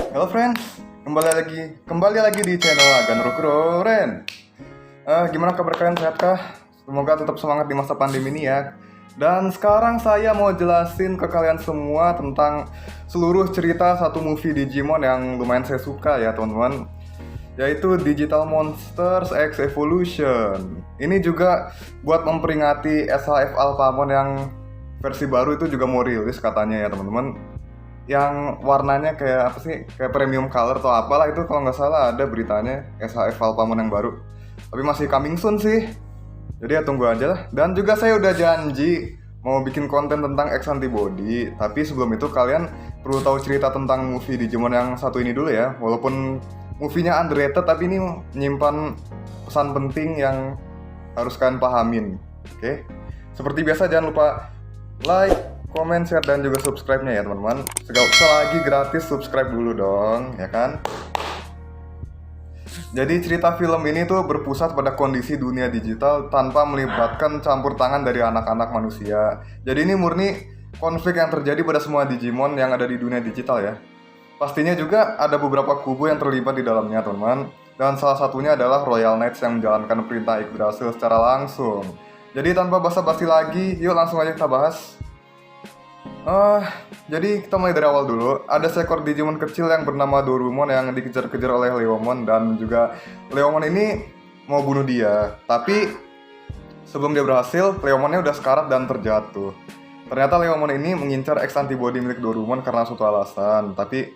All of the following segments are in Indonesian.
Halo friends, kembali lagi di channel Agan Ren. Gimana kabar kalian, sehatkah? Semoga tetap semangat di masa pandemi ini ya. Dan sekarang saya mau jelasin ke kalian semua tentang seluruh cerita satu movie Digimon yang lumayan saya suka ya teman-teman, yaitu Digital Monsters X Evolution. Ini juga buat memperingati SHF Alphamon yang versi baru itu juga mau rilis katanya ya teman-teman. Yang warnanya kayak apa sih, kayak premium color atau apalah itu, kalau nggak salah ada beritanya SHF Alphamon yang baru. Tapi masih coming soon sih, jadi ya tunggu aja lah. Dan juga saya udah janji mau bikin konten tentang X Antibody. Tapi sebelum itu kalian perlu tahu cerita tentang movie Digimon yang satu ini dulu ya. Walaupun movie-nya underrated, tapi ini menyimpan pesan penting yang harus kalian pahamin. Oke? Seperti biasa jangan lupa like, komen, share, dan juga subscribe-nya ya teman-teman. Selagi gratis, subscribe dulu dong, ya kan? Jadi cerita film ini tuh berpusat pada kondisi dunia digital tanpa melibatkan campur tangan dari anak-anak manusia. Jadi ini murni konflik yang terjadi pada semua Digimon yang ada di dunia digital ya. Pastinya juga ada beberapa kubu yang terlibat di dalamnya teman-teman. Dan salah satunya adalah Royal Knights yang menjalankan perintah Yggdrasil secara langsung. Jadi tanpa basa-basi lagi, yuk langsung aja kita bahas. Jadi kita mulai dari awal dulu. Ada seekor Digimon kecil yang bernama Dorumon yang dikejar-kejar oleh Leomon, dan juga Leomon ini mau bunuh dia. Tapi sebelum dia berhasil, Leomonnya udah sekarat dan terjatuh. Ternyata Leomon ini mengincar X Antibody milik Dorumon karena suatu alasan. Tapi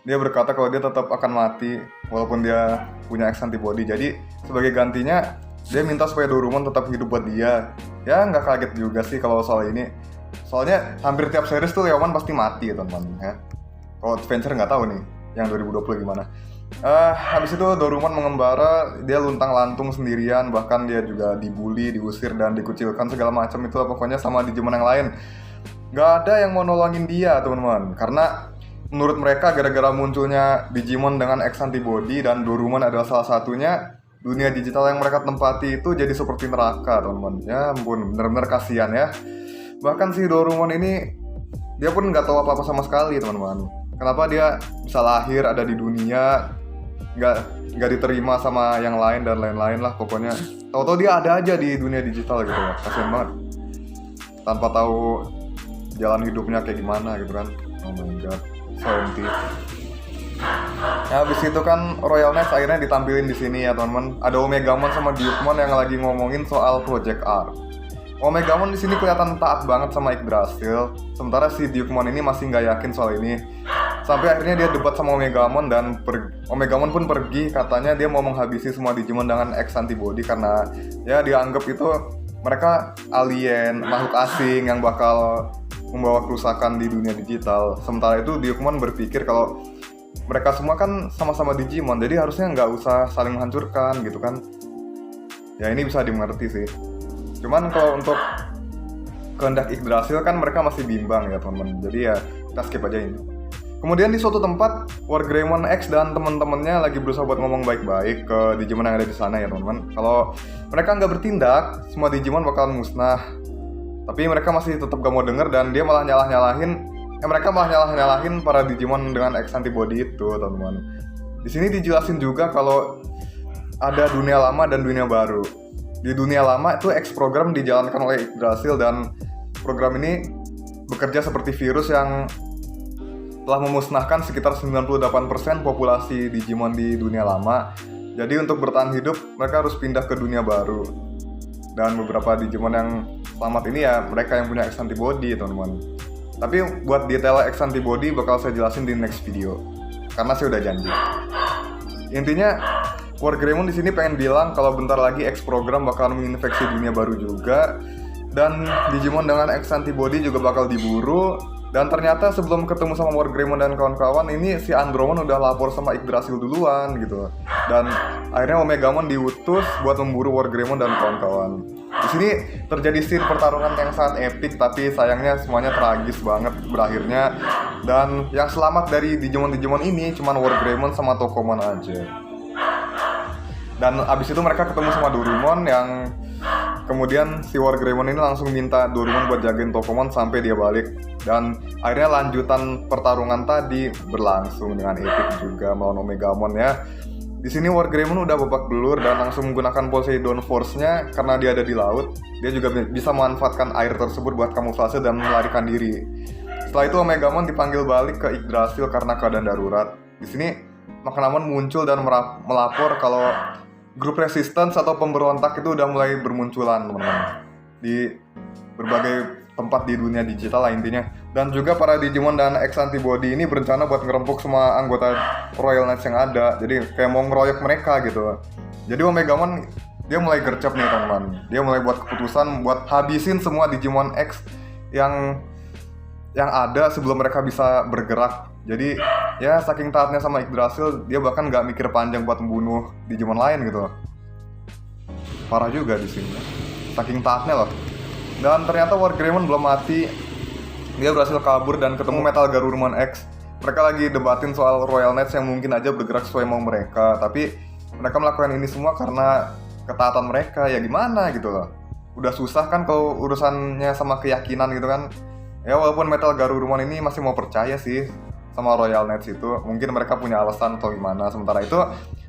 dia berkata kalau dia tetap akan mati walaupun dia punya X Antibody. Jadi sebagai gantinya dia minta supaya Dorumon tetap hidup buat dia. Ya nggak kaget juga sih kalau soal ini. Soalnya hampir tiap series tuh Leomon pasti mati ya teman-teman ya. Kalau Adventure nggak tahu nih yang 2020 gimana. Habis itu Dorumon mengembara, dia luntang-lantung sendirian, bahkan dia juga dibully, diusir, dan dikucilkan segala macam itu pokoknya sama Digimon yang lain. Nggak ada yang mau nolongin dia teman-teman, karena menurut mereka gara-gara munculnya Digimon dengan X Antibody dan Dorumon adalah salah satunya, dunia digital yang mereka tempati itu jadi seperti neraka teman-teman. Ya ampun, bener-bener kasihan ya. Bahkan si Dorumon ini dia pun nggak tahu apa-apa sama sekali teman-teman. Kenapa dia bisa lahir ada di dunia, nggak diterima sama yang lain dan lain-lain lah pokoknya. Tahu-tahu dia ada aja di dunia digital gitu ya, kasian banget. Tanpa tahu jalan hidupnya kayak gimana gitu kan. Oh my god, so empty. Nah, habis itu kan Royal Knights akhirnya ditampilin di sini ya teman-teman. Ada Omegamon sama Dyuukmon yang lagi ngomongin soal Project R. Omegamon di sini kelihatan taat banget sama Yggdrasil, sementara si Dyuukmon ini masih nggak yakin soal ini. Sampai akhirnya dia debat sama Omegamon dan Omegamon pun pergi, katanya dia mau menghabisi semua Digimon dengan X Antibody karena ya dia anggap itu mereka alien, makhluk asing yang bakal membawa kerusakan di dunia digital. Sementara itu Dyuukmon berpikir kalau mereka semua kan sama-sama Digimon, jadi harusnya nggak usah saling menghancurkan gitu kan. Ya ini bisa dimengerti sih. Cuman kalau untuk kehendak Yggdrasil kan mereka masih bimbang ya teman-teman. Jadi ya kita skip aja ini. Kemudian di suatu tempat Wargreymon X dan teman-temannya lagi berusaha buat ngomong baik-baik ke Digimon yang ada di sana ya teman-teman. Kalau mereka nggak bertindak, semua Digimon bakalan musnah. Tapi mereka masih tetap gak mau denger dan dia malah mereka malah nyalah-nyalahin para Digimon dengan X Antibody itu teman-teman. Di sini dijelasin juga kalau ada dunia lama dan dunia baru. Di dunia lama itu X program dijalankan oleh Yggdrasil, dan program ini bekerja seperti virus yang telah memusnahkan sekitar 98% populasi Digimon di dunia lama. Jadi untuk bertahan hidup mereka harus pindah ke dunia baru. Dan beberapa Digimon yang selamat ini ya mereka yang punya X Antibody teman-teman. Tapi buat detail X Antibody bakal saya jelasin di next video, karena saya udah janji. Intinya Wargreymon di sini pengen bilang kalau bentar lagi X program bakal menginfeksi dunia baru juga, dan Digimon dengan X Antibody juga bakal diburu. Dan ternyata sebelum ketemu sama Wargreymon dan kawan-kawan ini, si Andromon udah lapor sama Yggdrasil duluan gitu. Dan akhirnya Omegamon diutus buat memburu Wargreymon dan kawan-kawan. Di sini terjadi scene pertarungan yang sangat epik, tapi sayangnya semuanya tragis banget berakhirnya. Dan yang selamat dari Digimon ini cuman Wargreymon sama Tokomon aja. Dan abis itu mereka ketemu sama Dorumon yang kemudian si Wargreymon ini langsung minta Dorumon buat jagain Tokomon sampai dia balik. Dan akhirnya lanjutan pertarungan tadi berlangsung dengan epic juga melawan Omegamon ya. Di sini Wargreymon udah babak belur dan langsung menggunakan Poseidon Force-nya karena dia ada di laut. Dia juga bisa memanfaatkan air tersebut buat kamuflase dan melarikan diri. Setelah itu Omegamon dipanggil balik ke Yggdrasil karena keadaan darurat. Di sini Magnemon muncul dan melapor kalau grup resistance atau pemberontak itu udah mulai bermunculan teman-teman di berbagai tempat di dunia digital lah intinya. Dan juga para Digimon dan X Antibody ini berencana buat ngerempuk semua anggota Royal Knights yang ada. Jadi kayak mau ngeroyok mereka gitu. Jadi Omegamon dia mulai gercep nih teman-teman. Dia mulai buat keputusan buat habisin semua Digimon X yang ada sebelum mereka bisa bergerak. Jadi ya saking taatnya sama Yggdrasil, dia bahkan nggak mikir panjang buat membunuh Digimon lain gitu. Parah juga di sini. Saking taatnya loh. Dan ternyata Wargreymon belum mati. Dia berhasil kabur dan ketemu Metal Garurumon X. Mereka lagi debatin soal Royal Knights yang mungkin aja bergerak sesuai mau mereka. Tapi mereka melakukan ini semua karena ketaatan mereka. Ya gimana gitu loh. Udah susah kan kalau urusannya sama keyakinan gitu kan. Ya walaupun Metal Garurumon ini masih mau percaya sih sama Royal Knights itu. Mungkin mereka punya alasan atau gimana. Sementara itu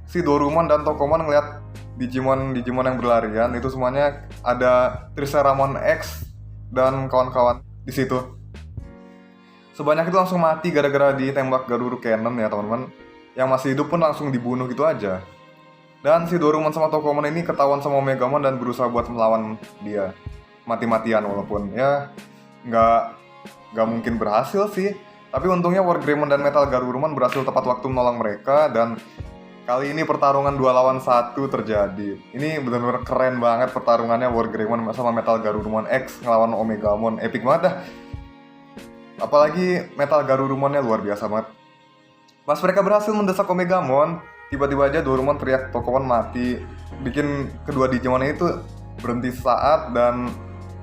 si Dorumon dan Tokomon ngeliat Digimon yang berlarian itu semuanya ada Triceramon X dan kawan-kawan di situ. Sebanyak itu langsung mati gara-gara ditembak Garuru Cannon ya teman-teman. Yang masih hidup pun langsung dibunuh gitu aja. Dan si Dorumon sama Tokomon ini ketahuan sama Omegamon dan berusaha buat melawan dia mati-matian walaupun ya nggak mungkin berhasil sih. Tapi untungnya Wargreymon dan Metal Garurumon berhasil tepat waktu menolong mereka dan kali ini pertarungan 2 lawan 1 terjadi. Ini benar-benar keren banget pertarungannya Wargreymon sama Metal Garurumon X ngelawan Omegamon. Epic banget dah. Apalagi Metal Garurumonnya luar biasa banget. Pas mereka berhasil mendesak Omegamon, tiba-tiba aja Dorumon teriak Tokomon mati. Bikin kedua Digimon itu berhenti saat dan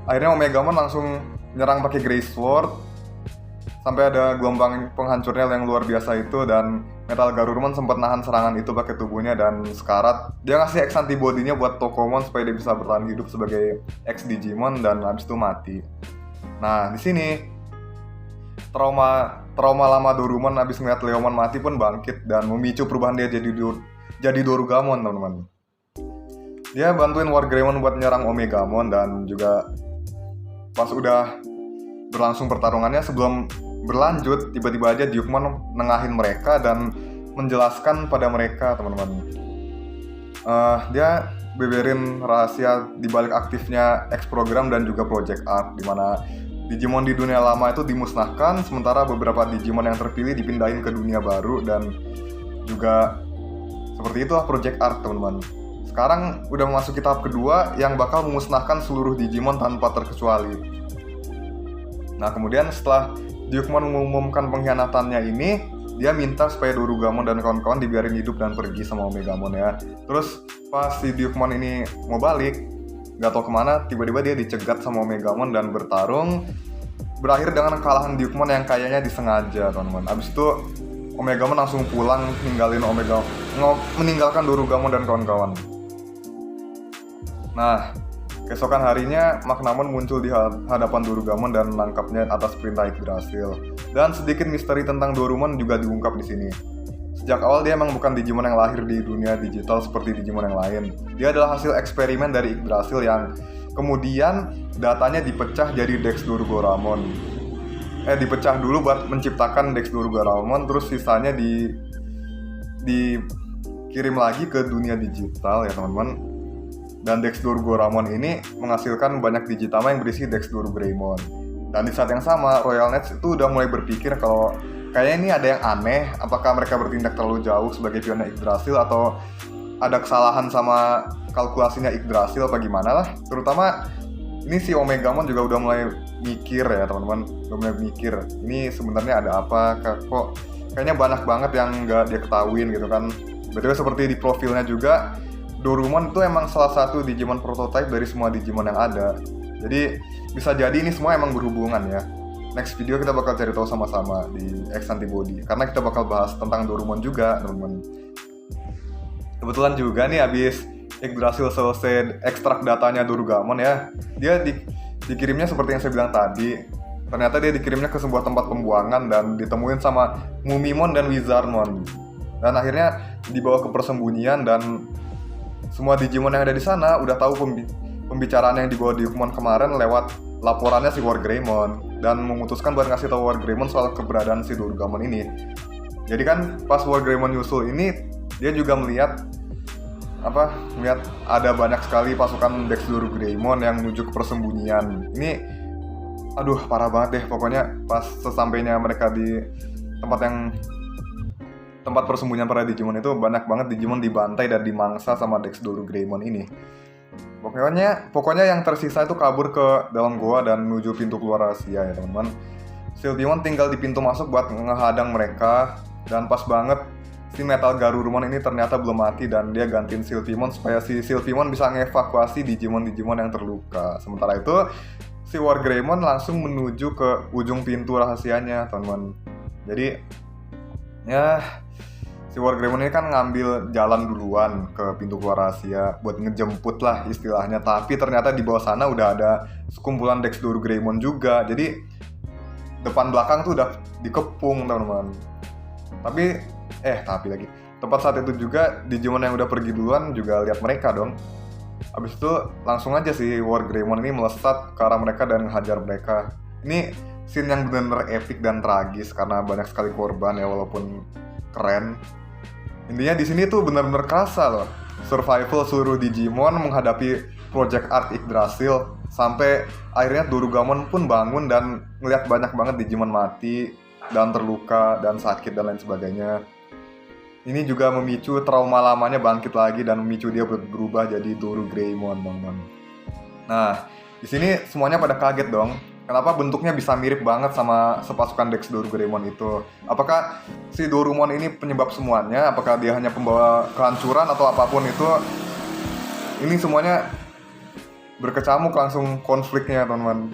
akhirnya Omegamon langsung nyerang pakai Grey Sword. Sampai ada gelombang penghancurnya yang luar biasa itu dan Metal Garurumon sempat nahan serangan itu pakai tubuhnya dan sekarat. Dia ngasih X Antibody-nya buat Tokomon supaya dia bisa bertahan hidup sebagai X Digimon dan habis itu mati. Nah, di sini trauma lama Dorumon habis ngeliat Leomon mati pun bangkit dan memicu perubahan dia jadi Dorugamon, teman-teman. Dia bantuin Wargreymon buat nyerang Omegamon dan juga pas udah berlangsung pertarungannya sebelum berlanjut, tiba-tiba aja Dyuukmon nengahin mereka dan menjelaskan pada mereka, teman-teman. Dia beberin rahasia dibalik aktifnya X Program dan juga Project Art, di mana Digimon di dunia lama itu dimusnahkan, sementara beberapa Digimon yang terpilih dipindahin ke dunia baru dan juga seperti itulah Project Art, teman-teman. Sekarang udah memasuki tahap kedua yang bakal memusnahkan seluruh Digimon tanpa terkecuali. Nah, kemudian setelah Dyuukmon mengumumkan pengkhianatannya ini, dia minta supaya Dorugamon dan kawan-kawan dibiarin hidup dan pergi sama Omegamon ya. Terus pas si Dyuukmon ini mau balik, gak tau kemana, tiba-tiba dia dicegat sama Omegamon dan bertarung. Berakhir dengan kekalahan Dyuukmon yang kayaknya disengaja, teman-teman. Abis itu Omegamon langsung pulang, meninggalkan Dorugamon dan kawan-kawan. Nah, keesokan harinya, Magnemon muncul di hadapan Dorugamon dan menangkapnya atas perintah Yggdrasil. Dan sedikit misteri tentang Dorumon juga diungkap di sini. Sejak awal dia emang bukan Digimon yang lahir di dunia digital seperti Digimon yang lain. Dia adalah hasil eksperimen dari Yggdrasil yang kemudian datanya dipecah jadi Dex Dorugoramon. Dipecah dulu buat menciptakan Dex Dorugoramon, terus sisanya dikirim lagi ke dunia digital ya teman-teman. Dan Dex Dorugoramon ini menghasilkan banyak Digitama yang berisi Dex Dorugreymon. Dan di saat yang sama, Royal Knights itu udah mulai berpikir kalau kayaknya ini ada yang aneh. Apakah mereka bertindak terlalu jauh sebagai pionnya Yggdrasil atau ada kesalahan sama kalkulasinya Yggdrasil apa gimana lah. Terutama ini si Omegamon juga udah mulai mikir ya teman-teman. Udah mulai mikir, ini sebenarnya ada apa? Kok kayaknya banyak banget yang nggak dia ketahuin gitu kan. Betul seperti di profilnya juga, Dorumon itu emang salah satu Digimon prototype dari semua Digimon yang ada. Jadi bisa jadi ini semua emang berhubungan ya. Next video kita bakal cari tahu sama-sama di X Antibody, karena kita bakal bahas tentang Dorumon juga, teman-teman. Kebetulan juga nih abis Yggdrasil selesai ekstrak datanya Dorugamon ya, dia dikirimnya seperti yang saya bilang tadi. Ternyata dia dikirimnya ke sebuah tempat pembuangan dan ditemuin sama Mumimon dan Wizardmon. Dan akhirnya dibawa ke persembunyian dan semua Digimon yang ada di sana udah tahu pembicaraan yang dibawa Digimon kemarin lewat laporannya si Wargreymon, dan memutuskan buat ngasih tahu Wargreymon soal keberadaan si Dorugamon ini. Jadi kan pas Wargreymon nyusul ini, dia juga melihat ada banyak sekali pasukan Dex Dorugamon yang menuju ke persembunyian. Ini aduh parah banget deh pokoknya. Pas sesampainya mereka di tempat persembunyian para Digimon itu, banyak banget Digimon dibantai dan dimangsa sama Dex Dorugamon ini. Pokoknya yang tersisa itu kabur ke dalam goa dan menuju pintu keluar rahasia ya teman-teman. Sylphimon tinggal di pintu masuk buat ngehadang mereka, dan pas banget si Metal Garurumon ini ternyata belum mati dan dia gantiin Sylphimon supaya si Sylphimon bisa ngevakuasi Digimon-Digimon yang terluka. Sementara itu si Wargreymon langsung menuju ke ujung pintu rahasianya, teman-teman. Jadi ya si Wargreymon ini kan ngambil jalan duluan ke pintu keluar rahasia buat ngejemput lah istilahnya. Tapi ternyata di bawah sana udah ada sekumpulan Dex Dorugamon juga. Jadi depan belakang tuh udah dikepung, teman-teman. Tapi lagi. Tepat saat itu juga Digimon yang udah pergi duluan juga lihat mereka dong. Abis itu langsung aja si Wargreymon ini melesat ke arah mereka dan ngehajar mereka. Ini scene yang benar-benar epic dan tragis karena banyak sekali korban ya, walaupun keren. Intinya di sini tuh benar-benar kerasa loh survival seluruh Digimon menghadapi Project Art Yggdrasil, sampai akhirnya Dorugamon pun bangun dan ngeliat banyak banget Digimon mati dan terluka dan sakit dan lain sebagainya. Ini juga memicu trauma lamanya bangkit lagi dan memicu dia berubah jadi Dorugamon, teman-teman. Nah, di sini semuanya pada kaget dong. Kenapa bentuknya bisa mirip banget sama sepasukan Dex Dorugamon itu? Apakah si Dorumon ini penyebab semuanya? Apakah dia hanya pembawa kehancuran atau apapun itu? Ini semuanya berkecamuk langsung konfliknya, teman-teman.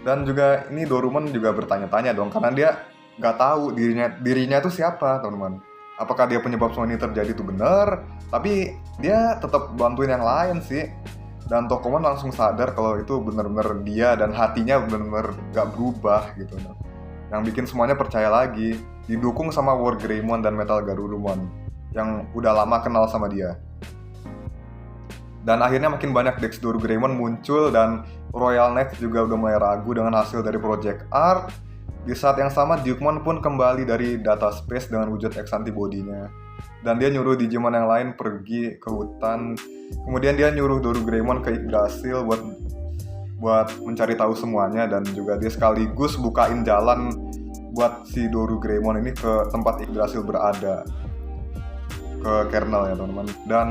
Dan juga ini Dorumon juga bertanya-tanya dong, karena dia nggak tahu dirinya itu siapa, teman-teman. Apakah dia penyebab semua ini terjadi itu benar? Tapi dia tetap bantuin yang lain sih. Dan Tokomon langsung sadar kalau itu benar-benar dia dan hatinya benar-benar nggak berubah gitu. Yang bikin semuanya percaya lagi, didukung sama Wargreymon dan Metal Garurumon yang udah lama kenal sama dia. Dan akhirnya makin banyak Dex Dorugamon muncul dan Royal Knights juga udah mulai ragu dengan hasil dari Project Art. Di saat yang sama, Digimon pun kembali dari data space dengan wujud X antibody-nya. Dan dia nyuruh Digimon yang lain pergi ke hutan. Kemudian dia nyuruh Dorugamon ke Yggdrasil buat mencari tahu semuanya. Dan juga dia sekaligus bukain jalan buat si Dorugamon ini ke tempat Yggdrasil berada. Ke kernel ya teman-teman. Dan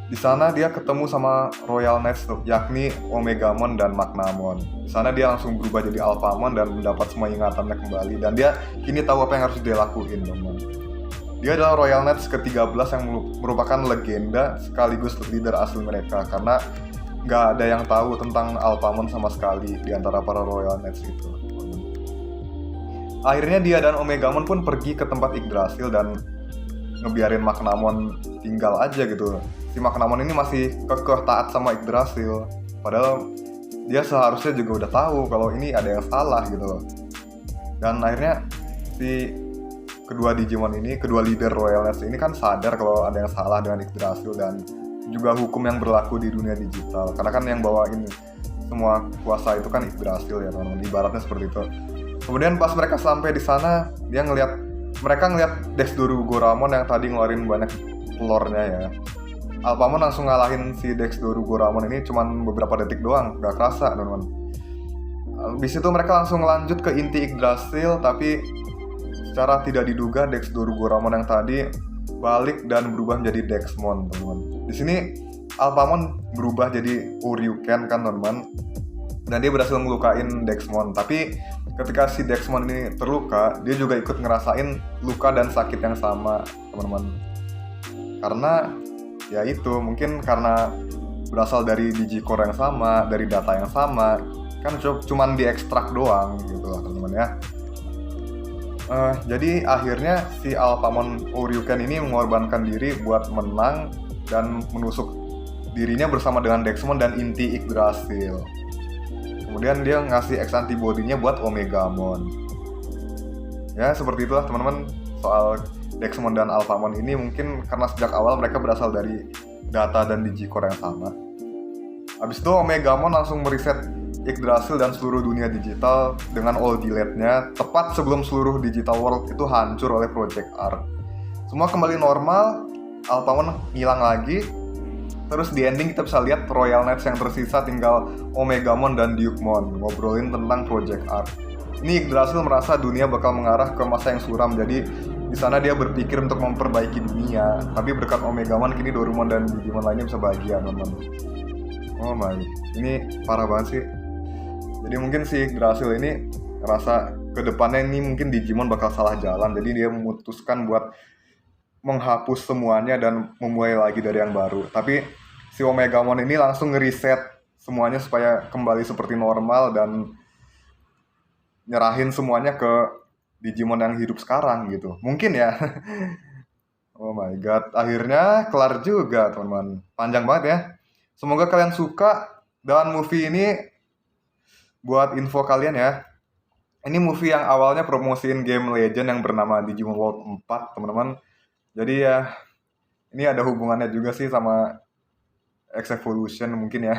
di sana dia ketemu sama Royal Knights, yakni Omegamon dan Magnamon. Di sana dia langsung berubah jadi Alphamon dan mendapat semua ingatannya kembali. Dan dia kini tahu apa yang harus dia lakuin, teman-teman. Dia adalah Royal Knights ke-13 yang merupakan legenda sekaligus leader asli mereka. Karena nggak ada yang tahu tentang Alphamon sama sekali di antara para Royal Knights itu. Akhirnya dia dan Omegamon pun pergi ke tempat Yggdrasil dan ngebiarin Magnamon tinggal aja gitu. Si Magnamon ini masih kekeh taat sama Yggdrasil, padahal dia seharusnya juga udah tahu kalau ini ada yang salah gitu loh. Dan akhirnya si kedua leader Royal Knights ini kan sadar kalau ada yang salah dengan Yggdrasil dan juga hukum yang berlaku di dunia digital. Karena kan yang bawain semua kuasa itu kan Yggdrasil ya teman-teman, ibaratnya seperti itu. Kemudian pas mereka sampai di sana, mereka ngeliat Dex Dorugamon yang tadi ngeluarin banyak telurnya ya. Alphamon langsung ngalahin si Dex Dorugamon ini cuman beberapa detik doang, gak kerasa teman-teman. Habis itu mereka langsung lanjut ke inti Yggdrasil, tapi secara tidak diduga Dex Dorugamon yang tadi balik dan berubah menjadi Dexmon, teman-teman. Di sini Alphamon berubah jadi Uryuken kan, teman-teman. Dan dia berhasil ngelukain Dexmon, tapi ketika si Dexmon ini terluka, dia juga ikut ngerasain luka dan sakit yang sama, teman-teman. Karena ya itu, mungkin karena berasal dari digicore yang sama, dari data yang sama, kan cuman diekstrak doang gitu lah teman-teman ya. Jadi akhirnya si Alphamon Uryuken ini mengorbankan diri buat menang dan menusuk dirinya bersama dengan Dexamon dan inti Yggdrasil. Kemudian dia ngasih X antibody-nya buat Omegamon. Ya seperti itulah teman-teman soal Dexamon dan Alphamon ini. Mungkin karena sejak awal mereka berasal dari data dan digicore yang sama. Habis itu Omegamon langsung mereset Yggdrasil dan seluruh dunia digital dengan all delete-nya tepat sebelum seluruh digital world itu hancur oleh Project Arc. Semua kembali normal, Alphamon hilang lagi. Terus di ending kita bisa lihat Royal Knights yang tersisa tinggal Omegamon dan Dukemon ngobrolin tentang Project Arc. Ini Yggdrasil merasa dunia bakal mengarah ke masa yang suram, jadi di sana dia berpikir untuk memperbaiki dunia. Tapi berkat Omegamon kini Dorumon dan Digimon lainnya bisa bahagia, teman-teman. Oh my, ini parah banget sih. Jadi mungkin si Yggdrasil ini ngerasa kedepannya ini mungkin Digimon bakal salah jalan, jadi dia memutuskan buat menghapus semuanya dan memulai lagi dari yang baru. Tapi si Omegamon ini langsung ngereset semuanya supaya kembali seperti normal dan nyerahin semuanya ke Digimon yang hidup sekarang gitu. Mungkin ya. Oh my god, akhirnya kelar juga teman-teman. Panjang banget ya. Semoga kalian suka. Dan movie ini buat info kalian ya, ini movie yang awalnya promosiin game Legend yang bernama Digimon World 4 teman-teman. Jadi ya ini ada hubungannya juga sih sama X Evolution mungkin ya.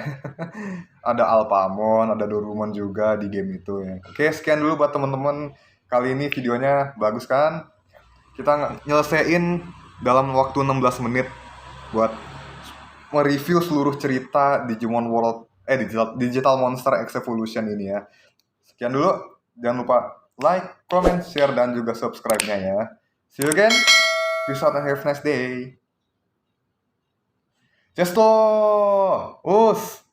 Ada Alphamon, ada Dorumon juga di game itu ya. Oke, sekian dulu buat teman-teman. Kali ini videonya bagus kan? Kita nyelesain dalam waktu 16 menit buat mereview seluruh cerita Digimon World Digital Monster X Evolution ini ya. Sekian dulu. Jangan lupa like, comment, share, dan juga subscribe-nya ya. See you again. Peace out and have a nice day. Cesto! Us!